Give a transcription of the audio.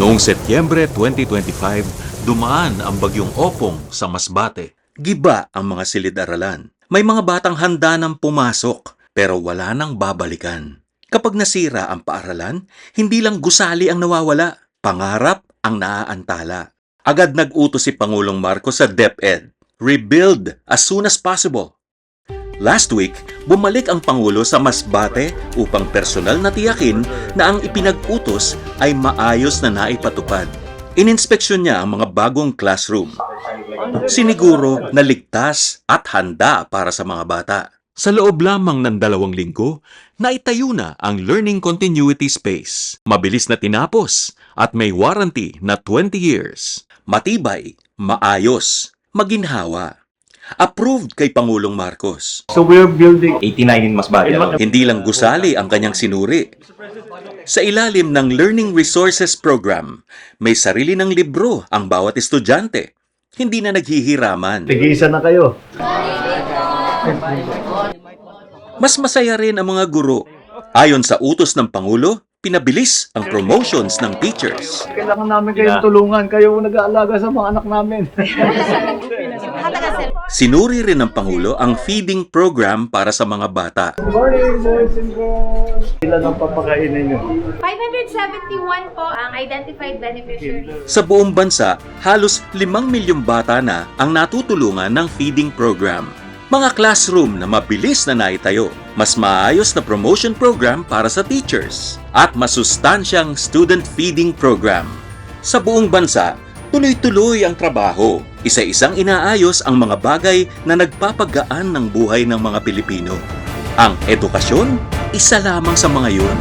Noong Setyembre 2025, dumaan ang bagyong Opong sa Masbate. Giba ang mga silid-aralan. May mga batang handa nang pumasok, pero wala nang babalikan. Kapag nasira ang paaralan, hindi lang gusali ang nawawala, pangarap ang naaantala. Agad nag-utos si Pangulong Marcos sa DepEd, rebuild as soon as possible. Last week, bumalik ang Pangulo sa Masbate upang personal na tiyakin na ang ipinag-utos ay maayos na naipatupad. Ininspeksyon niya ang mga bagong classroom. Siniguro na ligtas at handa para sa mga bata. Sa loob lamang ng 2 linggo, naitayo na ang Learning Continuity Space. Mabilis na tinapos at may warranty na 20 years. Matibay, maayos, maginhawa. Approved kay Pangulong Marcos. So we're building 89 in Masbate. Hindi lang gusali ang kanyang sinuri. Sa ilalim ng Learning Resources Program, may sarili ng libro ang bawat estudyante. Hindi na naghihiraman. Tig-isa na kayo. Mas masaya rin ang mga guro. Ayon sa utos ng Pangulo, pinabilis ang promotions ng teachers. Kailangan namin kayong tulungan. Kayo nag-aalaga sa mga anak namin. Sinuri rin ng Pangulo ang feeding program para sa mga bata. Good morning, boys and girls. Ilan ang papakainin nyo? 571 po ang identified beneficiaries. Sa buong bansa, halos 5 milyong bata na ang natutulungan ng feeding program. Mga classroom na mabilis na naitayo, mas maayos na promotion program para sa teachers, at masustansyang student feeding program. Sa buong bansa, tuloy-tuloy ang trabaho. Isa-isang inaayos ang mga bagay na nagpapagaan ng buhay ng mga Pilipino. Ang edukasyon, isa lamang sa mga yun.